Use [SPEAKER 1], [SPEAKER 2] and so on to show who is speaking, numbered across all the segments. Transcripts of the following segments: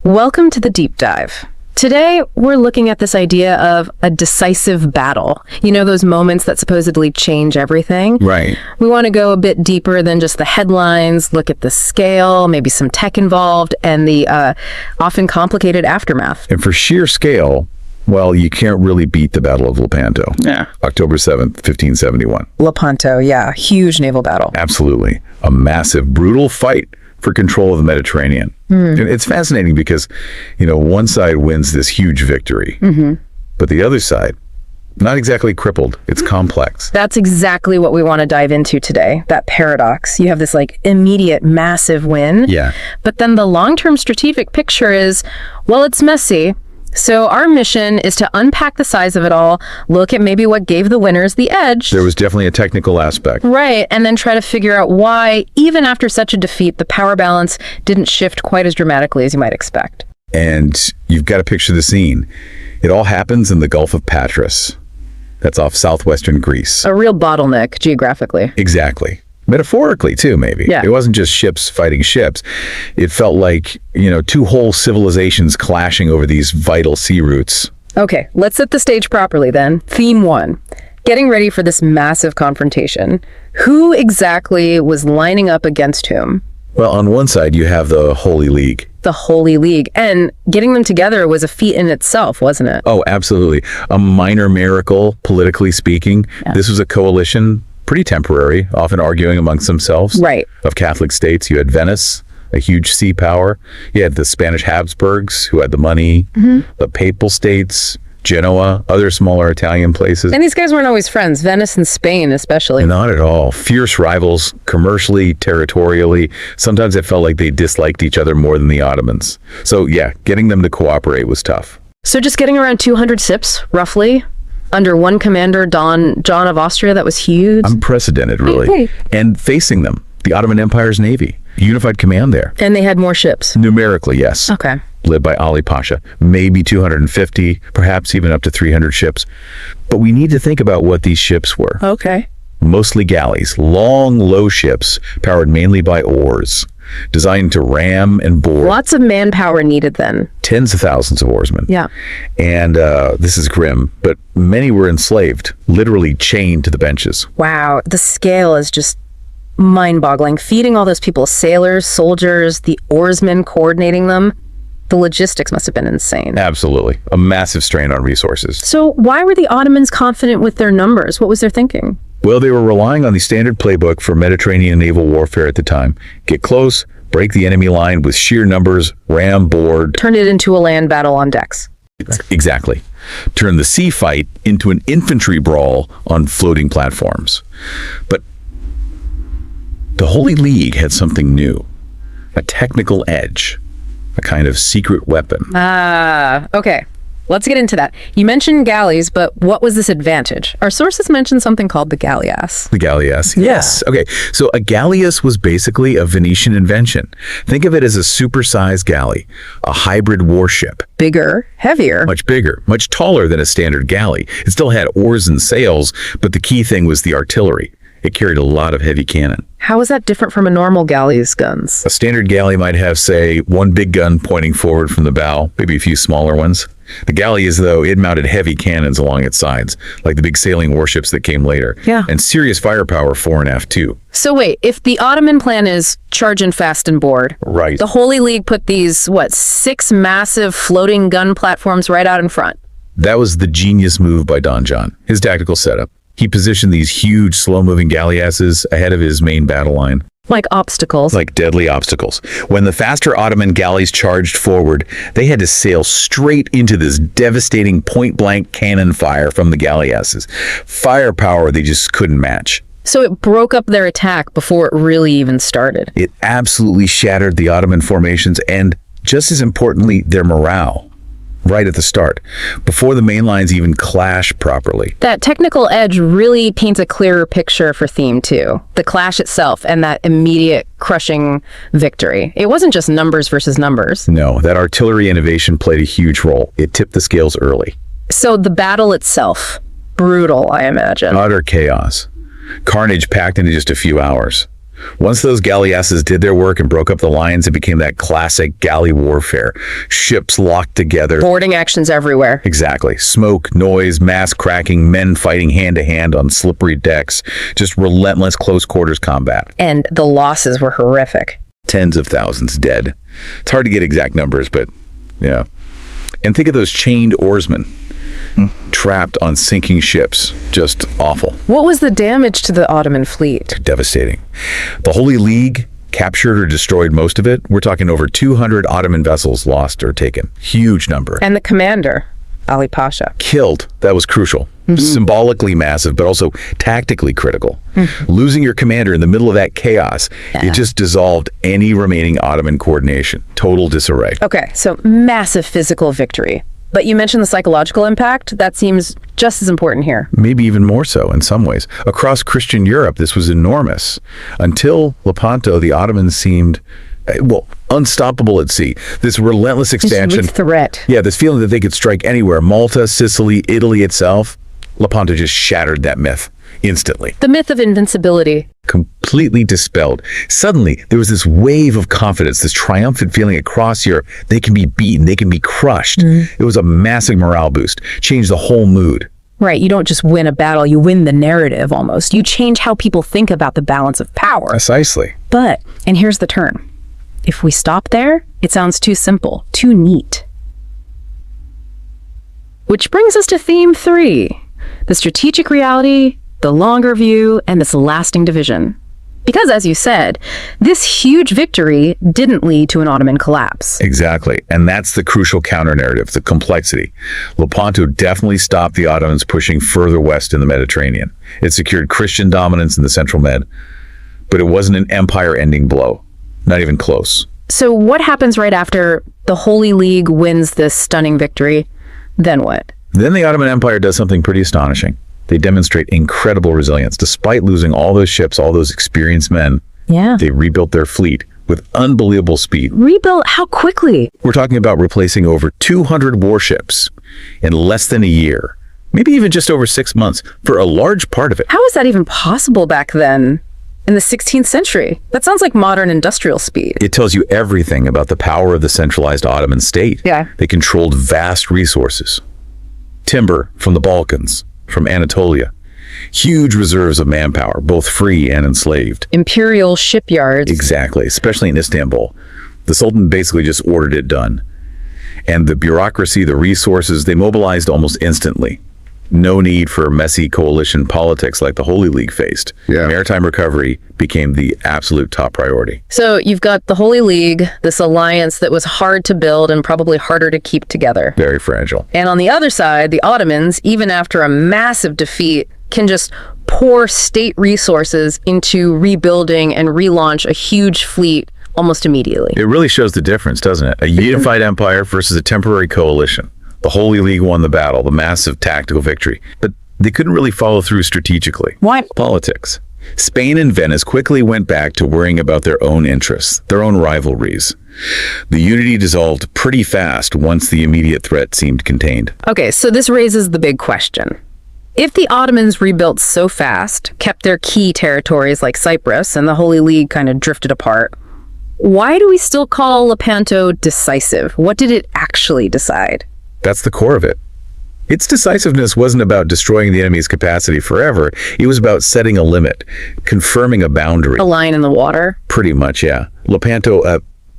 [SPEAKER 1] Welcome to the deep dive. Today, we're looking at this idea of a decisive battle. You know, those moments that supposedly change everything?
[SPEAKER 2] Right.
[SPEAKER 1] We want to go a bit deeper than just the headlines, look at the scale, maybe some tech involved, and the often complicated aftermath.
[SPEAKER 2] And for sheer scale, well, you can't really beat the Battle of Lepanto.
[SPEAKER 1] Yeah.
[SPEAKER 2] October 7th, 1571.
[SPEAKER 1] Lepanto, yeah. Huge naval battle.
[SPEAKER 2] Absolutely. A massive, brutal fight for control of the Mediterranean. And it's fascinating because, you know, one side wins this huge victory, but the other side, not exactly crippled. It's complex.
[SPEAKER 1] That's exactly what we want to dive into today, that paradox. You have this like immediate massive win, but then the long-term strategic picture is, well, it's messy. So our mission is to unpack the size of it all, look at maybe what gave the winners the edge.
[SPEAKER 2] There was definitely a technical aspect.
[SPEAKER 1] Right, and then try to figure out why, even after such a defeat, the power balance didn't shift quite as dramatically as you might expect.
[SPEAKER 2] And you've got to picture the scene. It all happens in the Gulf of Patras. That's off southwestern Greece.
[SPEAKER 1] A real bottleneck geographically.
[SPEAKER 2] Exactly. Metaphorically, too, maybe.
[SPEAKER 1] Yeah.
[SPEAKER 2] It wasn't just ships fighting ships. It felt like, you know, two whole civilizations clashing over these vital sea routes.
[SPEAKER 1] Okay, let's set the stage properly then. Theme 1. Getting ready for this massive confrontation. Who exactly was lining up against whom?
[SPEAKER 2] Well, on one side, you have the Holy League.
[SPEAKER 1] The Holy League. And getting them together was a feat in itself, wasn't it?
[SPEAKER 2] Oh, absolutely. A minor miracle, politically speaking. Yeah. This was a coalition, pretty temporary, often arguing amongst themselves.
[SPEAKER 1] Right.
[SPEAKER 2] Of Catholic states. You had Venice, a huge sea power. You had the Spanish Habsburgs, who had the money. The Papal States, Genoa, other smaller Italian places.
[SPEAKER 1] And these guys weren't always friends, Venice and Spain especially.
[SPEAKER 2] Not at all. Fierce rivals, commercially, territorially. Sometimes it felt like they disliked each other more than the Ottomans. So yeah, getting them to cooperate was tough.
[SPEAKER 1] So just getting around 200 ships, roughly, under one commander, John of Austria, that was huge.
[SPEAKER 2] Unprecedented, really. And facing them, the Ottoman Empire's navy. Unified command there.
[SPEAKER 1] And they had more ships?
[SPEAKER 2] Numerically, yes.
[SPEAKER 1] Okay.
[SPEAKER 2] Led by Ali Pasha. Maybe 250, perhaps even up to 300 ships. But we need to think about what these ships were.
[SPEAKER 1] Okay.
[SPEAKER 2] Mostly galleys, long, low ships, powered mainly by oars, designed to ram and board.
[SPEAKER 1] Lots of manpower needed then.
[SPEAKER 2] Tens of thousands of oarsmen.
[SPEAKER 1] Yeah.
[SPEAKER 2] And this is grim, but many were enslaved, literally chained to the benches.
[SPEAKER 1] Wow, the scale is just mind-boggling. Feeding all those people, sailors, soldiers, the oarsmen coordinating them. The logistics must have been insane.
[SPEAKER 2] Absolutely. A massive strain on resources.
[SPEAKER 1] So why were the Ottomans confident with their numbers? What was their thinking?
[SPEAKER 2] Well, they were relying on the standard playbook for Mediterranean naval warfare at the time. Get close, break the enemy line with sheer numbers, ram, board.
[SPEAKER 1] Turn it into a land battle on decks.
[SPEAKER 2] Exactly. Turn the sea fight into an infantry brawl on floating platforms. But the Holy League had something new. A technical edge. A kind of secret weapon.
[SPEAKER 1] Okay. Let's get into that. You mentioned galleys, but what was this advantage? Our sources mentioned something called the galleass.
[SPEAKER 2] The galleass, yes. Okay, so a galleass was basically a Venetian invention. Think of it as a supersized galley, a hybrid warship.
[SPEAKER 1] Bigger, heavier.
[SPEAKER 2] Much bigger, much taller than a standard galley. It still had oars and sails, but the key thing was the artillery. It carried a lot of heavy cannon.
[SPEAKER 1] How is that different from a normal galley's guns?
[SPEAKER 2] A standard galley might have, say, one big gun pointing forward from the bow, maybe a few smaller ones. The galleass, though, it mounted heavy cannons along its sides, like the big sailing warships that came later.
[SPEAKER 1] Yeah.
[SPEAKER 2] And serious firepower fore and aft, too.
[SPEAKER 1] So wait, if the Ottoman plan is charge and fast and board,
[SPEAKER 2] right.
[SPEAKER 1] The Holy League put these, 6 massive floating gun platforms right out in front.
[SPEAKER 2] That was the genius move by Don John, his tactical setup. He positioned these huge, slow-moving galleasses ahead of his main battle line.
[SPEAKER 1] Like obstacles.
[SPEAKER 2] Like deadly obstacles. When the faster Ottoman galleys charged forward, they had to sail straight into this devastating point-blank cannon fire from the galleasses. Firepower they just couldn't match.
[SPEAKER 1] So it broke up their attack before it really even started.
[SPEAKER 2] It absolutely shattered the Ottoman formations and, just as importantly, their morale. Right at the start, before the main lines even clash properly.
[SPEAKER 1] That technical edge really paints a clearer picture for theme 2. The clash itself and that immediate crushing victory. It wasn't just numbers versus numbers.
[SPEAKER 2] No, that artillery innovation played a huge role. It tipped the scales early.
[SPEAKER 1] So the battle itself, brutal, I imagine.
[SPEAKER 2] Utter chaos. Carnage packed into just a few hours. Once those galleasses did their work and broke up the lines, it became that classic galley warfare. Ships locked together.
[SPEAKER 1] Boarding actions everywhere.
[SPEAKER 2] Exactly. Smoke, noise, mass cracking, men fighting hand-to-hand on slippery decks. Just relentless close-quarters combat.
[SPEAKER 1] And the losses were horrific.
[SPEAKER 2] Tens of thousands dead. It's hard to get exact numbers, but yeah. And think of those chained oarsmen trapped on sinking ships. Just awful.
[SPEAKER 1] What was the damage to the Ottoman fleet?
[SPEAKER 2] Devastating. The Holy League captured or destroyed most of it. We're talking over 200 Ottoman vessels lost or taken. Huge number.
[SPEAKER 1] And the commander, Ali Pasha.
[SPEAKER 2] Killed. That was crucial. Symbolically massive, but also tactically critical. Losing your commander in the middle of that chaos, it just dissolved any remaining Ottoman coordination. Total disarray.
[SPEAKER 1] Okay, so massive physical victory. But you mentioned the psychological impact. That seems just as important here.
[SPEAKER 2] Maybe even more so in some ways. Across Christian Europe, this was enormous. Until Lepanto, the Ottomans seemed, well, unstoppable at sea. This relentless expansion.
[SPEAKER 1] With threat.
[SPEAKER 2] Yeah, this feeling that they could strike anywhere. Malta, Sicily, Italy itself. Lepanto just shattered that myth instantly.
[SPEAKER 1] The myth of invincibility.
[SPEAKER 2] Completely dispelled. Suddenly, there was this wave of confidence, this triumphant feeling across Europe. They can be beaten. They can be crushed. It was a massive morale boost. Changed the whole mood.
[SPEAKER 1] Right. You don't just win a battle. You win the narrative almost. You change how people think about the balance of power.
[SPEAKER 2] Precisely.
[SPEAKER 1] But, and here's the turn. If we stop there, it sounds too simple, too neat. Which brings us to theme 3. The strategic reality, the longer view, and this lasting division. Because, as you said, this huge victory didn't lead to an Ottoman collapse.
[SPEAKER 2] Exactly. And that's the crucial counter-narrative, the complexity. Lepanto definitely stopped the Ottomans pushing further west in the Mediterranean. It secured Christian dominance in the Central Med. But it wasn't an empire-ending blow. Not even close.
[SPEAKER 1] So what happens right after the Holy League wins this stunning victory? Then what?
[SPEAKER 2] Then the Ottoman Empire does something pretty astonishing. They demonstrate incredible resilience. Despite losing all those ships, all those experienced men, they rebuilt their fleet with unbelievable speed.
[SPEAKER 1] Rebuilt? How quickly?
[SPEAKER 2] We're talking about replacing over 200 warships in less than a year, maybe even just over 6 months, for a large part of it.
[SPEAKER 1] How was that even possible back then? In the 16th century? That sounds like modern industrial speed.
[SPEAKER 2] It tells you everything about the power of the centralized Ottoman state.
[SPEAKER 1] Yeah.
[SPEAKER 2] They controlled vast resources. Timber from the Balkans, from Anatolia. Huge reserves of manpower, both free and enslaved.
[SPEAKER 1] Imperial shipyards.
[SPEAKER 2] Exactly, especially in Istanbul. The Sultan basically just ordered it done. And the bureaucracy, the resources, they mobilized almost instantly. No need for messy coalition politics like the Holy League faced. Maritime recovery became the absolute top priority.
[SPEAKER 1] So you've got the Holy League, this alliance that was hard to build and probably harder to keep together.
[SPEAKER 2] Very fragile.
[SPEAKER 1] And on the other side, the Ottomans, even after a massive defeat, can just pour state resources into rebuilding and relaunch a huge fleet almost immediately.
[SPEAKER 2] It really shows the difference, doesn't it? A unified empire versus a temporary coalition. The Holy League won the battle, the massive tactical victory, but they couldn't really follow through strategically.
[SPEAKER 1] Why?
[SPEAKER 2] Politics. Spain and Venice quickly went back to worrying about their own interests, their own rivalries. The unity dissolved pretty fast once the immediate threat seemed contained.
[SPEAKER 1] Okay, so this raises the big question. If the Ottomans rebuilt so fast, kept their key territories like Cyprus, and the Holy League kind of drifted apart, why do we still call Lepanto decisive? What did it actually decide?
[SPEAKER 2] That's the core of it. Its decisiveness wasn't about destroying the enemy's capacity forever. It was about setting a limit, confirming a boundary.
[SPEAKER 1] A line in the water?
[SPEAKER 2] Pretty much, yeah. Lepanto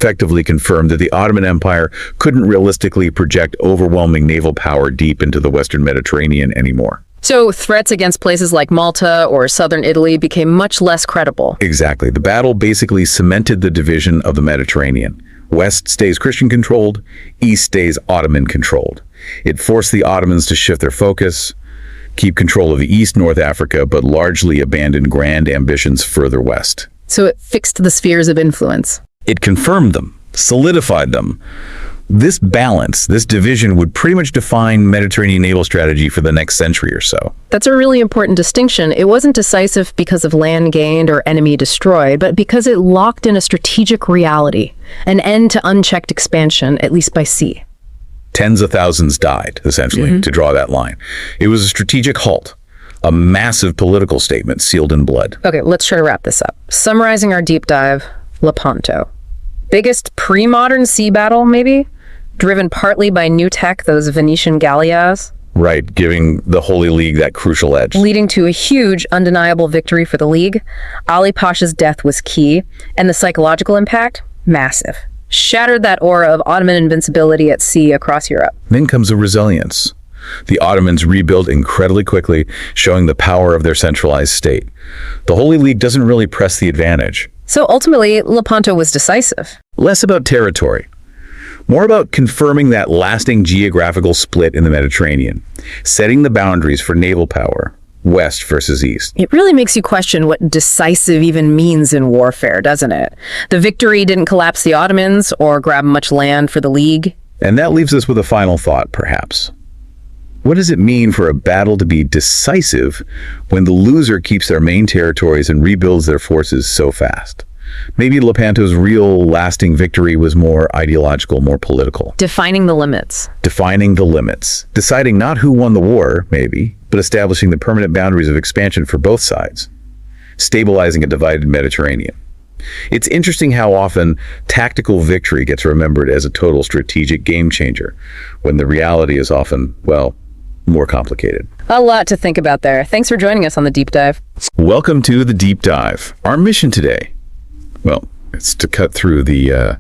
[SPEAKER 2] effectively confirmed that the Ottoman Empire couldn't realistically project overwhelming naval power deep into the Western Mediterranean anymore.
[SPEAKER 1] So threats against places like Malta or southern Italy became much less credible.
[SPEAKER 2] Exactly. The battle basically cemented the division of the Mediterranean. West stays Christian-controlled, East stays Ottoman-controlled. It forced the Ottomans to shift their focus, keep control of the East, North Africa, but largely abandon grand ambitions further west.
[SPEAKER 1] So it fixed the spheres of influence.
[SPEAKER 2] It confirmed them, solidified them. This balance, this division would pretty much define Mediterranean naval strategy for the next century or so.
[SPEAKER 1] That's a really important distinction. It wasn't decisive because of land gained or enemy destroyed, but because it locked in a strategic reality, an end to unchecked expansion, at least by sea.
[SPEAKER 2] Tens of thousands died, essentially, to draw that line. It was a strategic halt, a massive political statement sealed in blood.
[SPEAKER 1] Okay, let's try to wrap this up. Summarizing our deep dive, Lepanto. Biggest pre-modern sea battle, maybe? Driven partly by new tech, those Venetian galleasses.
[SPEAKER 2] Right, giving the Holy League that crucial edge.
[SPEAKER 1] Leading to a huge, undeniable victory for the League. Ali Pasha's death was key, and the psychological impact, massive. Shattered that aura of Ottoman invincibility at sea across Europe.
[SPEAKER 2] Then comes a resilience. The Ottomans rebuilt incredibly quickly, showing the power of their centralized state. The Holy League doesn't really press the advantage.
[SPEAKER 1] So ultimately, Lepanto was decisive.
[SPEAKER 2] Less about territory, more about confirming that lasting geographical split in the Mediterranean, setting the boundaries for naval power, west versus east.
[SPEAKER 1] It really makes you question what decisive even means in warfare, doesn't it? The victory didn't collapse the Ottomans or grab much land for the League.
[SPEAKER 2] And that leaves us with a final thought, perhaps. What does it mean for a battle to be decisive when the loser keeps their main territories and rebuilds their forces so fast? Maybe Lepanto's real lasting victory was more ideological, more political.
[SPEAKER 1] Defining the limits.
[SPEAKER 2] Defining the limits. Deciding not who won the war, maybe, but establishing the permanent boundaries of expansion for both sides. Stabilizing a divided Mediterranean. It's interesting how often tactical victory gets remembered as a total strategic game changer, when the reality is often, well, more complicated.
[SPEAKER 1] A lot to think about there. Thanks for joining us on the Deep Dive.
[SPEAKER 2] Welcome to the Deep Dive. Our mission today, well, it's to cut through the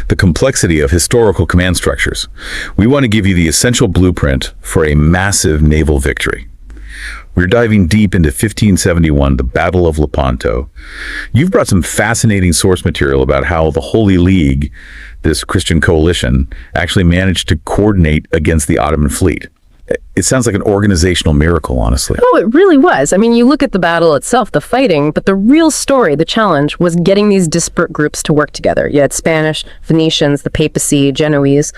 [SPEAKER 2] complexity of historical command structures. We want to give you the essential blueprint for a massive naval victory. We're diving deep into 1571, the Battle of Lepanto. You've brought some fascinating source material about how the Holy League, this Christian coalition, actually managed to coordinate against the Ottoman fleet. It sounds like an organizational miracle, honestly.
[SPEAKER 1] Oh, it really was. I mean, you look at the battle itself, the fighting, but the real story, the challenge, was getting these disparate groups to work together. You had Spanish, Venetians, the Papacy, Genoese,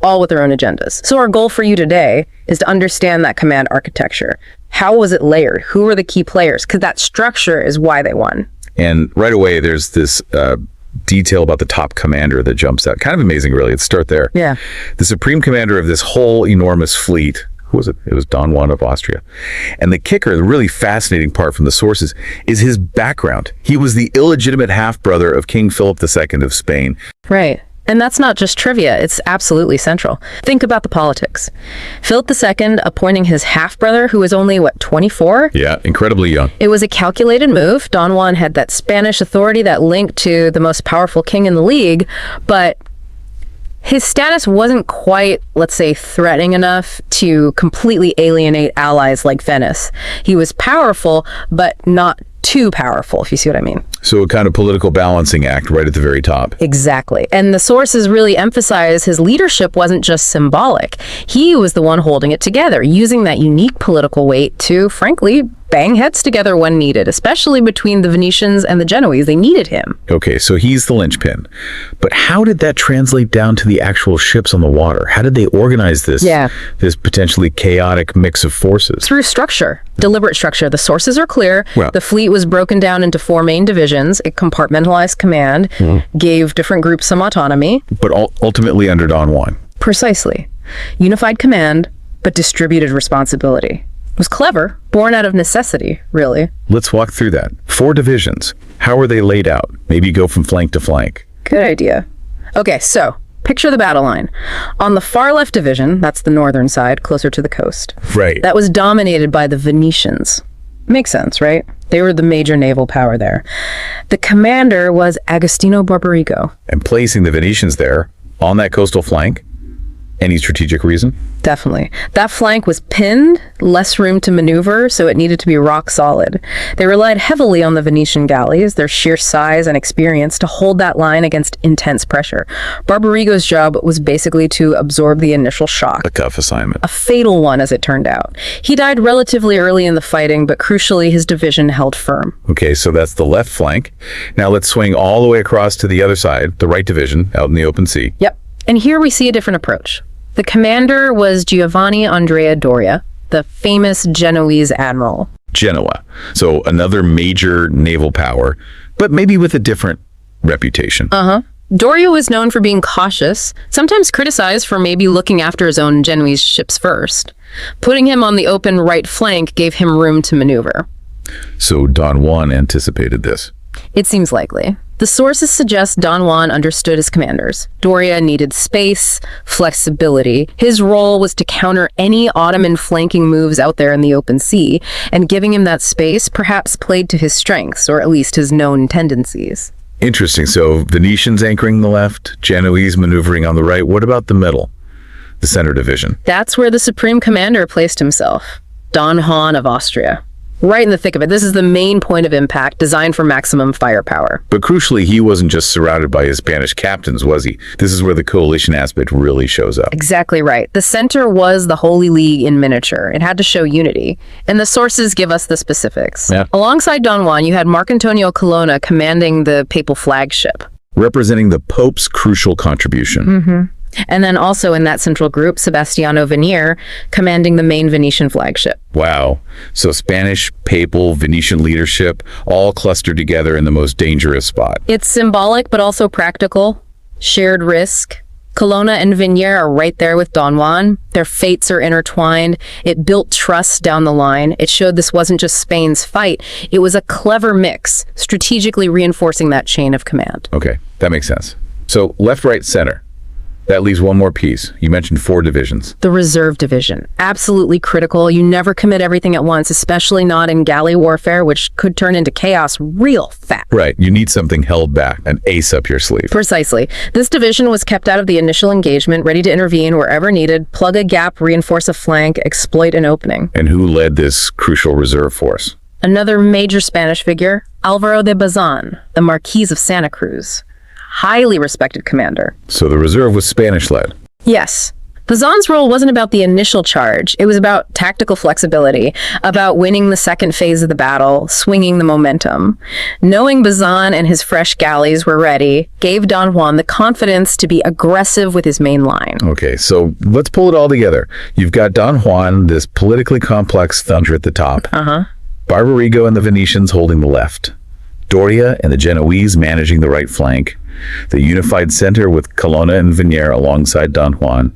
[SPEAKER 1] all with their own agendas. So our goal for you today is to understand that command architecture. How was it layered? Who were the key players? Because that structure is why they won.
[SPEAKER 2] And right away, there's this detail about the top commander that jumps out. Kind of amazing, really. Let's start there.
[SPEAKER 1] Yeah.
[SPEAKER 2] The supreme commander of this whole enormous fleet, who was it? It was John of Austria. And the kicker, the really fascinating part from the sources, is his background. He was the illegitimate half-brother of King Philip II of Spain.
[SPEAKER 1] Right. And that's not just trivia, it's absolutely central. Think about the politics. Philip II appointing his half-brother, who was only, 24?
[SPEAKER 2] Yeah, incredibly young.
[SPEAKER 1] It was a calculated move. Don Juan had that Spanish authority, that link to the most powerful king in the League, but his status wasn't quite, let's say, threatening enough to completely alienate allies like Venice. He was powerful, but not too powerful, if you see what I mean.
[SPEAKER 2] So a kind of political balancing act right at the very top.
[SPEAKER 1] Exactly. And the sources really emphasize his leadership wasn't just symbolic. He was the one holding it together, using that unique political weight to, frankly, bang heads together when needed, especially between the Venetians and the Genoese. They needed him.
[SPEAKER 2] Okay, so he's the linchpin. But how did that translate down to the actual ships on the water? How did they organize this, this potentially chaotic mix of forces?
[SPEAKER 1] Through structure, deliberate structure. The sources are clear.
[SPEAKER 2] Well,
[SPEAKER 1] the fleet was broken down into 4 main divisions. It compartmentalized command, gave different groups some autonomy.
[SPEAKER 2] But ultimately under Don Juan.
[SPEAKER 1] Precisely. Unified command, but distributed responsibility. It was clever, born out of necessity, really.
[SPEAKER 2] Let's walk through that. 4 divisions. How are they laid out? Maybe go from flank to flank.
[SPEAKER 1] Good idea. Okay, so picture the battle line. On the far left division, that's the northern side, closer to the coast.
[SPEAKER 2] Right.
[SPEAKER 1] That was dominated by the Venetians. Makes sense, right? They were the major naval power there. The commander was Agostino Barbarigo.
[SPEAKER 2] And placing the Venetians there, on that coastal flank, any strategic reason?
[SPEAKER 1] Definitely. That flank was pinned, less room to maneuver, so it needed to be rock solid. They relied heavily on the Venetian galleys, their sheer size and experience, to hold that line against intense pressure. Barbarigo's job was basically to absorb the initial shock.
[SPEAKER 2] A tough assignment.
[SPEAKER 1] A fatal one, as it turned out. He died relatively early in the fighting, but crucially, his division held firm.
[SPEAKER 2] Okay, so that's the left flank. Now let's swing all the way across to the other side, the right division, out in the open sea.
[SPEAKER 1] Yep. And here we see a different approach. The commander was Giovanni Andrea Doria, the famous Genoese admiral.
[SPEAKER 2] Genoa. So another major naval power, but maybe with a different reputation.
[SPEAKER 1] Doria was known for being cautious, sometimes criticized for maybe looking after his own Genoese ships first. Putting him on the open right flank gave him room to maneuver.
[SPEAKER 2] So Don Juan anticipated this.
[SPEAKER 1] It seems likely. The sources suggest Don Juan understood his commanders. Doria needed space, flexibility. His role was to counter any Ottoman flanking moves out there in the open sea, and giving him that space perhaps played to his strengths, or at least his known tendencies.
[SPEAKER 2] Interesting. So Venetians anchoring the left, Genoese maneuvering on the right. What about the middle, the center division?
[SPEAKER 1] That's where the supreme commander placed himself, John of Austria. Right in the thick of it. This is the main point of impact, designed for maximum firepower.
[SPEAKER 2] But crucially, he wasn't just surrounded by his Spanish captains, was he? This is where the coalition aspect really shows up.
[SPEAKER 1] Exactly right. The center was the Holy League in miniature. It had to show unity. And the sources give us the specifics.
[SPEAKER 2] Yeah.
[SPEAKER 1] Alongside Don Juan, you had Marcantonio Colonna commanding the papal flagship.
[SPEAKER 2] Representing the Pope's crucial contribution.
[SPEAKER 1] Mm-hmm. And then also in that central group, Sebastiano Venier commanding the main Venetian flagship.
[SPEAKER 2] Wow. So Spanish, papal, Venetian leadership, all clustered together in the most dangerous spot.
[SPEAKER 1] It's symbolic, but also practical. Shared risk. Colonna and Venier are right there with Don Juan. Their fates are intertwined. It built trust down the line. It showed this wasn't just Spain's fight. It was a clever mix, strategically reinforcing that chain of command.
[SPEAKER 2] Okay, that makes sense. So left, right, center. That leaves one more piece. You mentioned 4 divisions.
[SPEAKER 1] The reserve division. Absolutely critical. You never commit everything at once, especially not in galley warfare, which could turn into chaos real fast.
[SPEAKER 2] Right. You need something held back, an ace up your sleeve.
[SPEAKER 1] Precisely. This division was kept out of the initial engagement, ready to intervene wherever needed, plug a gap, reinforce a flank, exploit an opening.
[SPEAKER 2] And who led this crucial reserve force?
[SPEAKER 1] Another major Spanish figure, Álvaro de Bazan, the Marquis of Santa Cruz. Highly respected commander.
[SPEAKER 2] So the reserve was Spanish-led.
[SPEAKER 1] Yes. Bazan's role wasn't about the initial charge. It was about tactical flexibility, about winning the second phase of the battle, swinging the momentum. Knowing Bazan and his fresh galleys were ready gave Don Juan the confidence to be aggressive with his main line.
[SPEAKER 2] Okay, so let's pull it all together. You've got Don Juan, this politically complex thunder at the top. Barbarigo and the Venetians holding the left. Doria and the Genoese managing the right flank. The unified center with Colonna and Venier alongside Don Juan,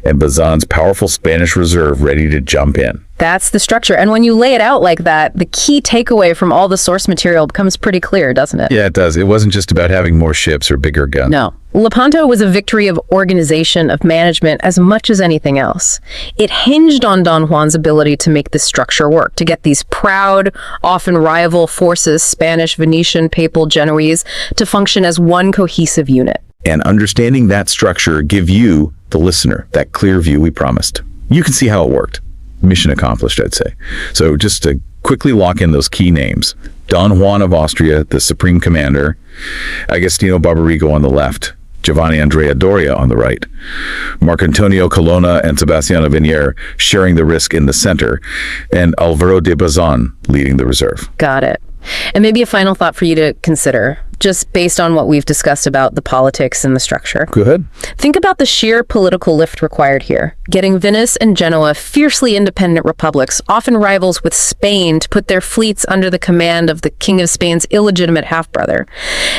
[SPEAKER 2] and Bazan's powerful Spanish reserve ready to jump in.
[SPEAKER 1] That's the structure. And when you lay it out like that, the key takeaway from all the source material becomes pretty clear, doesn't it?
[SPEAKER 2] Yeah, it does. It wasn't just about having more ships or bigger guns.
[SPEAKER 1] No. Lepanto was a victory of organization, of management, as much as anything else. It hinged on Don Juan's ability to make this structure work, to get these proud, often rival forces, Spanish, Venetian, Papal, Genoese, to function as one cohesive unit.
[SPEAKER 2] And understanding that structure give you, the listener, that clear view we promised. You can see how it worked. Mission accomplished, I'd say. So just to quickly lock in those key names. Don Juan of Austria, the supreme commander. Agostino Barbarigo on the left. Giovanni Andrea Doria on the right. Marcantonio Colonna and Sebastiano Venier sharing the risk in the center. And Álvaro de Bazan leading the reserve.
[SPEAKER 1] Got it. And maybe a final thought for you to consider, just based on what we've discussed about the politics and the structure.
[SPEAKER 2] Go ahead.
[SPEAKER 1] Think about the sheer political lift required here. Getting Venice and Genoa, fiercely independent republics, often rivals with Spain, to put their fleets under the command of the King of Spain's illegitimate half-brother,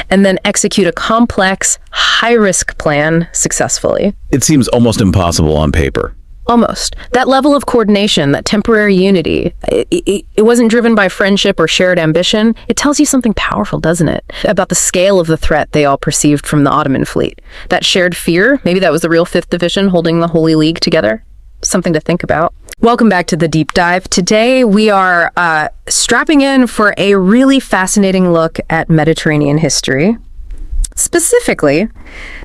[SPEAKER 1] and then execute a complex, high-risk plan successfully.
[SPEAKER 2] It seems almost impossible on paper.
[SPEAKER 1] Almost. That level of coordination, that temporary unity, it wasn't driven by friendship or shared ambition. It tells you something powerful, doesn't it? About the scale of the threat they all perceived from the Ottoman fleet. That shared fear, maybe that was the real 5th Division holding the Holy League together. Something to think about. Welcome back to The Deep Dive. Today we are strapping in for a really fascinating look at Mediterranean history. Specifically,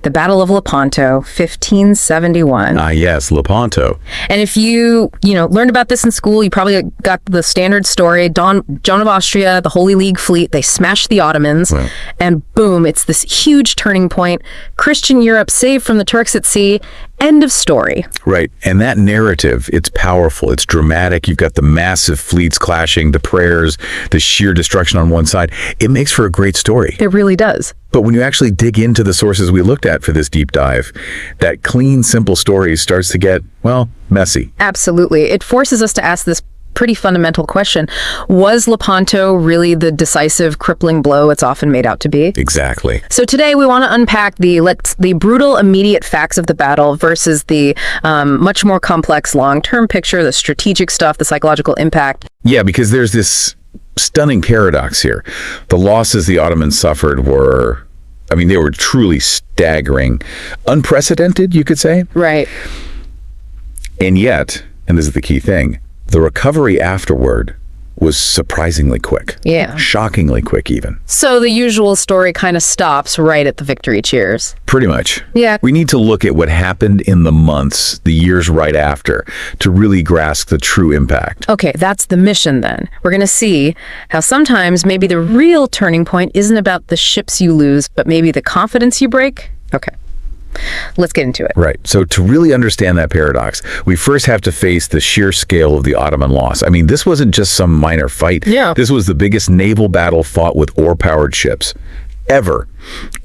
[SPEAKER 1] the Battle of Lepanto, 1571.
[SPEAKER 2] Ah, yes, Lepanto.
[SPEAKER 1] And if you learned about this in school, you probably got the standard story. John of Austria, the Holy League fleet, they smashed the Ottomans, and boom, it's this huge turning point. Christian Europe saved from the Turks at sea. End of story.
[SPEAKER 2] Right. And that narrative, it's powerful. It's dramatic. You've got the massive fleets clashing, the prayers, the sheer destruction on one side. It makes for a great story.
[SPEAKER 1] It really does.
[SPEAKER 2] But when you actually dig into the sources we looked at for this deep dive, that clean, simple story starts to get, well, messy.
[SPEAKER 1] Absolutely. It forces us to ask this pretty fundamental question. Was Lepanto really the decisive, crippling blow it's often made out to be?
[SPEAKER 2] Exactly.
[SPEAKER 1] So today we want to unpack the brutal, immediate facts of the battle versus the much more complex long-term picture, the strategic stuff, the psychological impact.
[SPEAKER 2] Yeah, because there's this stunning paradox here. The losses the Ottomans suffered were, I mean, they were truly staggering, unprecedented, you could say.
[SPEAKER 1] Right.
[SPEAKER 2] And yet, and this is the key thing, the recovery afterward was surprisingly quick.
[SPEAKER 1] Yeah.
[SPEAKER 2] Shockingly quick, even.
[SPEAKER 1] So the usual story kind of stops right at the victory cheers.
[SPEAKER 2] Pretty much.
[SPEAKER 1] Yeah.
[SPEAKER 2] We need to look at what happened in the months, the years right after, to really grasp the true impact.
[SPEAKER 1] Okay, that's the mission then. We're going to see how sometimes maybe the real turning point isn't about the ships you lose, but maybe the confidence you break. Okay. Let's get into it.
[SPEAKER 2] Right. So to really understand that paradox, we first have to face the sheer scale of the Ottoman loss. I mean, this wasn't just some minor fight.
[SPEAKER 1] Yeah.
[SPEAKER 2] This was the biggest naval battle fought with oar-powered ships ever.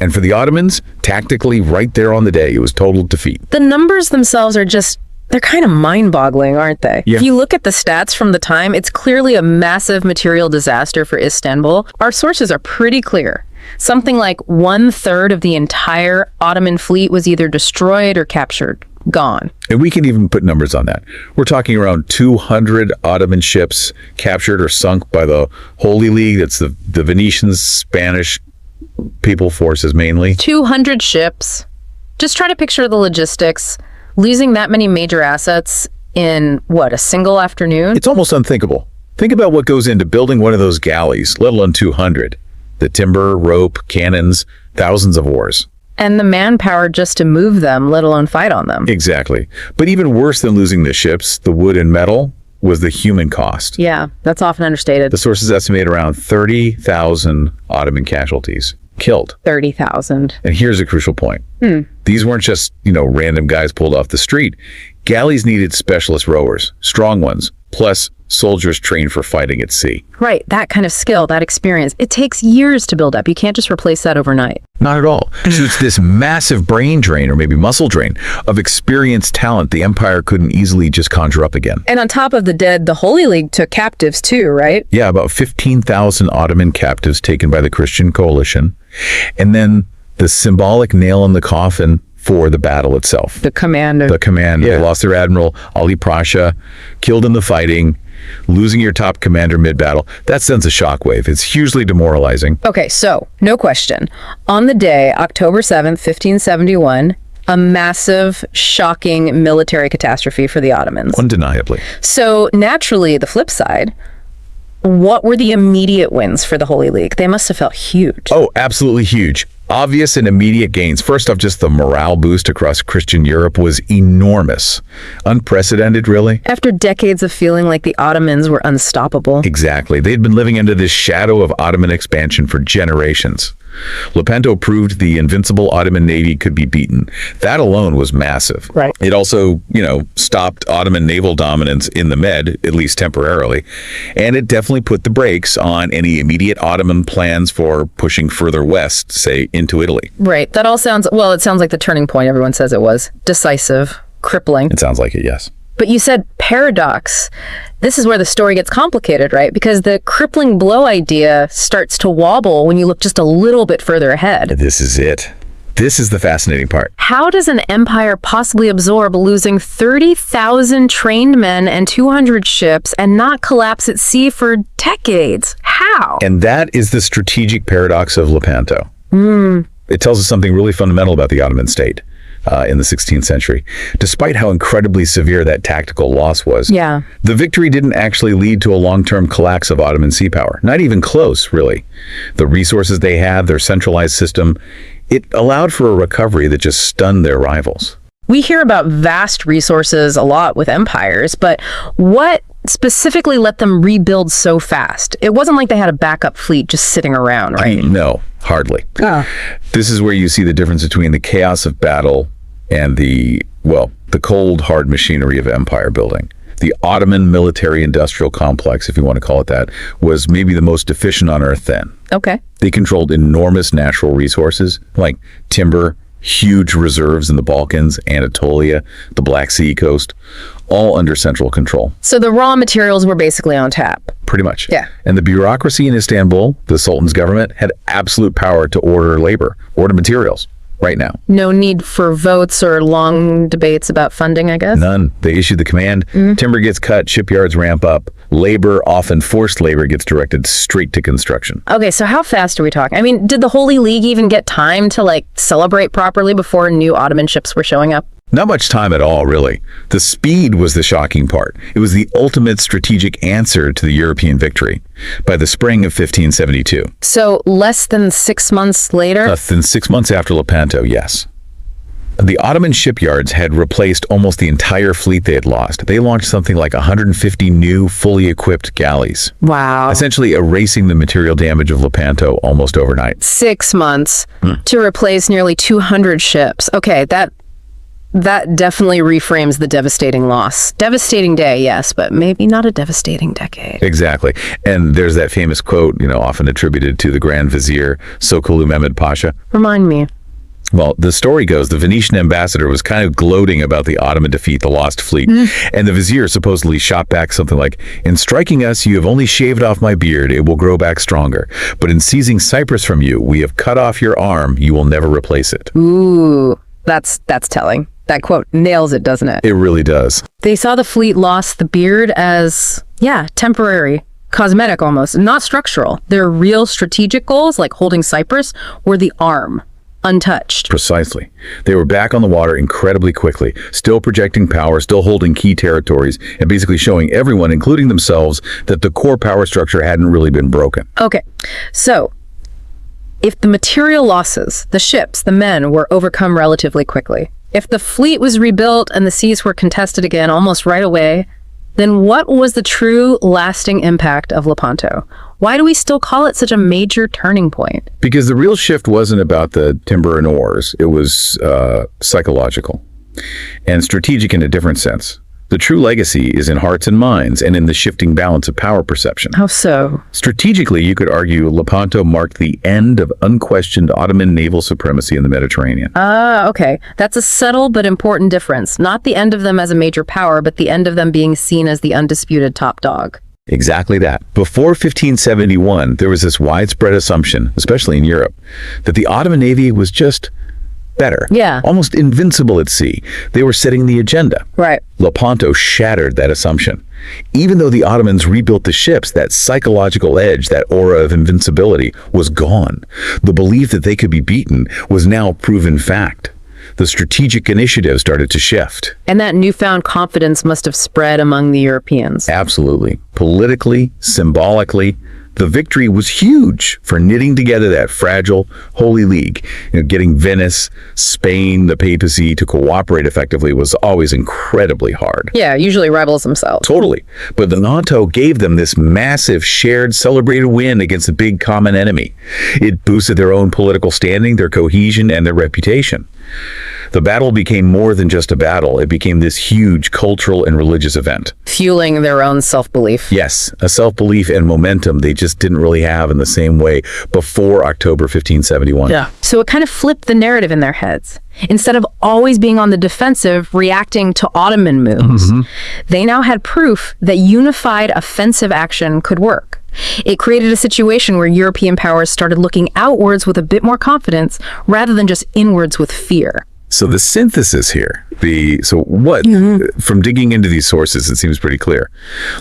[SPEAKER 2] And for the Ottomans, tactically, right there on the day, it was total defeat.
[SPEAKER 1] The numbers themselves are just, they're kind of mind-boggling, aren't they?
[SPEAKER 2] Yeah.
[SPEAKER 1] If you look at the stats from the time, it's clearly a massive material disaster for Istanbul. Our sources are pretty clear. Something like 1/3 of the entire Ottoman fleet was either destroyed or captured, gone.
[SPEAKER 2] And we can even put numbers on that. We're talking around 200 Ottoman ships captured or sunk by the Holy League. That's the Venetians, Spanish people forces mainly.
[SPEAKER 1] 200 ships. Just try to picture the logistics. Losing that many major assets in, what, a single afternoon?
[SPEAKER 2] It's almost unthinkable. Think about what goes into building one of those galleys, let alone 200. The timber, rope, cannons, thousands of oars.
[SPEAKER 1] And the manpower just to move them, let alone fight on them.
[SPEAKER 2] Exactly. But even worse than losing the ships, the wood and metal, was the human cost.
[SPEAKER 1] Yeah, that's often understated.
[SPEAKER 2] The sources estimate around 30,000 Ottoman casualties killed.
[SPEAKER 1] 30,000.
[SPEAKER 2] And here's a crucial point. These weren't just, random guys pulled off the street. Galleys needed specialist rowers, strong ones, plus soldiers trained for fighting at sea.
[SPEAKER 1] Right, that kind of skill, that experience, it takes years to build up. You can't just replace that overnight.
[SPEAKER 2] Not at all. So it's this massive brain drain, or maybe muscle drain, of experienced talent the empire couldn't easily just conjure up again.
[SPEAKER 1] And on top of the dead, the Holy League took captives too, right?
[SPEAKER 2] Yeah, about 15,000 Ottoman captives taken by the Christian coalition. And then the symbolic nail in the coffin for the battle itself.
[SPEAKER 1] The commander.
[SPEAKER 2] They lost their admiral, Ali Pasha, killed in the fighting. Losing your top commander mid-battle, that sends a shockwave. It's hugely demoralizing.
[SPEAKER 1] Okay, so, no question. On the day, October 7th, 1571, a massive, shocking military catastrophe for the Ottomans.
[SPEAKER 2] Undeniably.
[SPEAKER 1] So, naturally, the flip side, what were the immediate wins for the Holy League? They must have felt huge.
[SPEAKER 2] Oh, absolutely huge. Obvious and immediate gains. First off, just the morale boost across Christian Europe was enormous. Unprecedented, really.
[SPEAKER 1] After decades of feeling like the Ottomans were unstoppable.
[SPEAKER 2] Exactly. They'd been living under this shadow of Ottoman expansion for generations. Lepanto proved the invincible Ottoman navy could be beaten. That alone was massive.
[SPEAKER 1] Right.
[SPEAKER 2] It also, stopped Ottoman naval dominance in the Med, at least temporarily. And it definitely put the brakes on any immediate Ottoman plans for pushing further west, say, into Italy.
[SPEAKER 1] Right. That all sounds, well, it sounds like the turning point everyone says it was. Decisive, crippling.
[SPEAKER 2] It sounds like it, yes.
[SPEAKER 1] But you said paradox. This is where the story gets complicated, right? Because the crippling blow idea starts to wobble when you look just a little bit further ahead.
[SPEAKER 2] This is it. This is the fascinating part.
[SPEAKER 1] How does an empire possibly absorb losing 30,000 trained men and 200 ships and not collapse at sea for decades? How?
[SPEAKER 2] And that is the strategic paradox of Lepanto. It tells us something really fundamental about the Ottoman state in the 16th century. Despite how incredibly severe that tactical loss was, the victory didn't actually lead to a long-term collapse of Ottoman sea power. Not even close, really. The resources they had, their centralized system, it allowed for a recovery that just stunned their rivals.
[SPEAKER 1] We hear about vast resources a lot with empires, but what specifically let them rebuild so fast? It wasn't like they had a backup fleet just sitting around, right?
[SPEAKER 2] No, hardly. This is where you see the difference between the chaos of battle and the cold, hard machinery of empire building. The Ottoman military-industrial complex, if you want to call it that, was maybe the most efficient on Earth then.
[SPEAKER 1] Okay.
[SPEAKER 2] They controlled enormous natural resources like timber, huge reserves in the Balkans, Anatolia, the Black Sea coast, all under central control.
[SPEAKER 1] So the raw materials were basically on tap.
[SPEAKER 2] Pretty much.
[SPEAKER 1] Yeah.
[SPEAKER 2] And the bureaucracy in Istanbul, the Sultan's government, had absolute power to order labor, order materials right now.
[SPEAKER 1] No need for votes or long debates about funding, I guess?
[SPEAKER 2] None. They issued the command. Timber gets cut, shipyards ramp up. Labor, often forced labor, gets directed straight to construction.
[SPEAKER 1] Okay, so how fast are we talking? I mean, did the Holy League even get time to, like, celebrate properly before new Ottoman ships were showing up?
[SPEAKER 2] Not much time at all, really. The speed was the shocking part. It was the ultimate strategic answer to the European victory by the spring of 1572.
[SPEAKER 1] So less than 6 months later?
[SPEAKER 2] Less than 6 months after Lepanto, yes. The Ottoman shipyards had replaced almost the entire fleet they had lost. They launched something like 150 new, fully equipped galleys.
[SPEAKER 1] Wow.
[SPEAKER 2] Essentially erasing the material damage of Lepanto almost overnight.
[SPEAKER 1] 6 months to replace nearly 200 ships. Okay, that definitely reframes the devastating loss. Devastating day, yes, but maybe not a devastating decade.
[SPEAKER 2] Exactly. And there's that famous quote, often attributed to the Grand Vizier, Sokolu Mehmed Pasha.
[SPEAKER 1] Remind me.
[SPEAKER 2] Well, the story goes the Venetian ambassador was kind of gloating about the Ottoman defeat, the lost fleet. And the vizier supposedly shot back something like, "In striking us, you have only shaved off my beard. It will grow back stronger. But in seizing Cyprus from you, we have cut off your arm. You will never replace it."
[SPEAKER 1] Ooh, that's telling. That quote nails it, doesn't it?
[SPEAKER 2] It really does.
[SPEAKER 1] They saw the fleet lost the beard as, temporary, cosmetic almost, not structural. Their real strategic goals, like holding Cyprus, were the arm, untouched.
[SPEAKER 2] Precisely. They were back on the water incredibly quickly, still projecting power, still holding key territories, and basically showing everyone, including themselves, that the core power structure hadn't really been broken.
[SPEAKER 1] Okay, so if the material losses, the ships, the men, were overcome relatively quickly, if the fleet was rebuilt and the seas were contested again almost right away, then what was the true lasting impact of Lepanto? Why do we still call it such a major turning point?
[SPEAKER 2] Because the real shift wasn't about the timber and oars. It was psychological and strategic in a different sense. The true legacy is in hearts and minds and in the shifting balance of power perception.
[SPEAKER 1] How so?
[SPEAKER 2] Strategically, you could argue Lepanto marked the end of unquestioned Ottoman naval supremacy in the Mediterranean.
[SPEAKER 1] Okay. That's a subtle but important difference. Not the end of them as a major power, but the end of them being seen as the undisputed top dog.
[SPEAKER 2] Exactly that. Before 1571, there was this widespread assumption, especially in Europe, that the Ottoman Navy was just better.
[SPEAKER 1] Yeah.
[SPEAKER 2] Almost invincible at sea. They were setting the agenda.
[SPEAKER 1] Right.
[SPEAKER 2] Lepanto shattered that assumption. Even though the Ottomans rebuilt the ships, that psychological edge, that aura of invincibility, was gone. The belief that they could be beaten was now proven fact. The strategic initiative started to shift.
[SPEAKER 1] And that newfound confidence must have spread among the Europeans.
[SPEAKER 2] Absolutely. Politically, symbolically, the victory was huge for knitting together that fragile Holy League. Getting Venice, Spain, the Papacy to cooperate effectively was always incredibly hard.
[SPEAKER 1] Yeah, usually rebels themselves.
[SPEAKER 2] Totally. But the NATO gave them this massive, shared, celebrated win against a big common enemy. It boosted their own political standing, their cohesion, and their reputation. The battle became more than just a battle. It became this huge cultural and religious event.
[SPEAKER 1] Fueling their own self-belief.
[SPEAKER 2] Yes, a self-belief and momentum they just didn't really have in the same way before October 1571.
[SPEAKER 1] Yeah. So it kind of flipped the narrative in their heads. Instead of always being on the defensive, reacting to Ottoman moves, they now had proof that unified offensive action could work. It created a situation where European powers started looking outwards with a bit more confidence rather than just inwards with fear.
[SPEAKER 2] So the synthesis here, from digging into these sources, it seems pretty clear.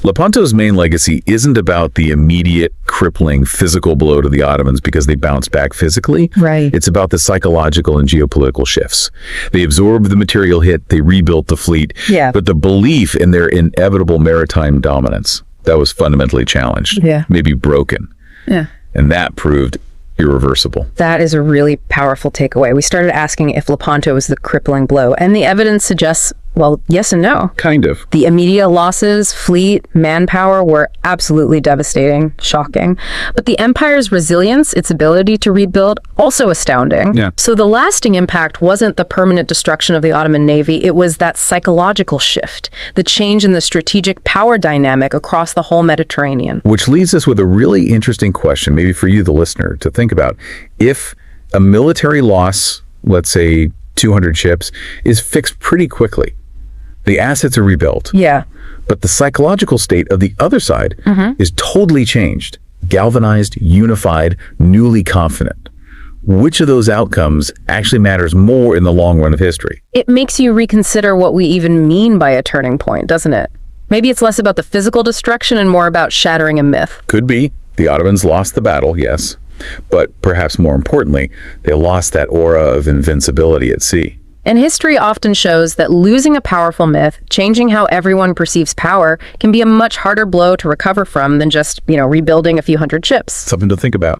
[SPEAKER 2] Lepanto's main legacy isn't about the immediate, crippling physical blow to the Ottomans because they bounced back physically.
[SPEAKER 1] Right.
[SPEAKER 2] It's about the psychological and geopolitical shifts. They absorbed the material hit, they rebuilt the fleet, but the belief in their inevitable maritime dominance, that was fundamentally challenged, maybe broken.
[SPEAKER 1] Yeah.
[SPEAKER 2] And that proved irreversible.
[SPEAKER 1] That is a really powerful takeaway. We started asking if Lepanto was the crippling blow, and the evidence suggests, well, yes and no.
[SPEAKER 2] Kind of.
[SPEAKER 1] The immediate losses, fleet, manpower were absolutely devastating, shocking. But the empire's resilience, its ability to rebuild, also astounding.
[SPEAKER 2] Yeah.
[SPEAKER 1] So the lasting impact wasn't the permanent destruction of the Ottoman Navy, it was that psychological shift, the change in the strategic power dynamic across the whole Mediterranean.
[SPEAKER 2] Which leaves us with a really interesting question, maybe for you, the listener, to think about. If a military loss let's say 200 ships, is fixed pretty quickly. The assets are rebuilt.
[SPEAKER 1] Yeah.
[SPEAKER 2] But the psychological state of the other side is totally changed, galvanized, unified, newly confident. Which of those outcomes actually matters more in the long run of history?
[SPEAKER 1] It makes you reconsider what we even mean by a turning point, doesn't it? Maybe it's less about the physical destruction and more about shattering a myth.
[SPEAKER 2] Could be. The Ottomans lost the battle, yes. But perhaps more importantly, they lost that aura of invincibility at sea.
[SPEAKER 1] And history often shows that losing a powerful myth, changing how everyone perceives power, can be a much harder blow to recover from than just, rebuilding a few hundred ships.
[SPEAKER 2] Something to think about.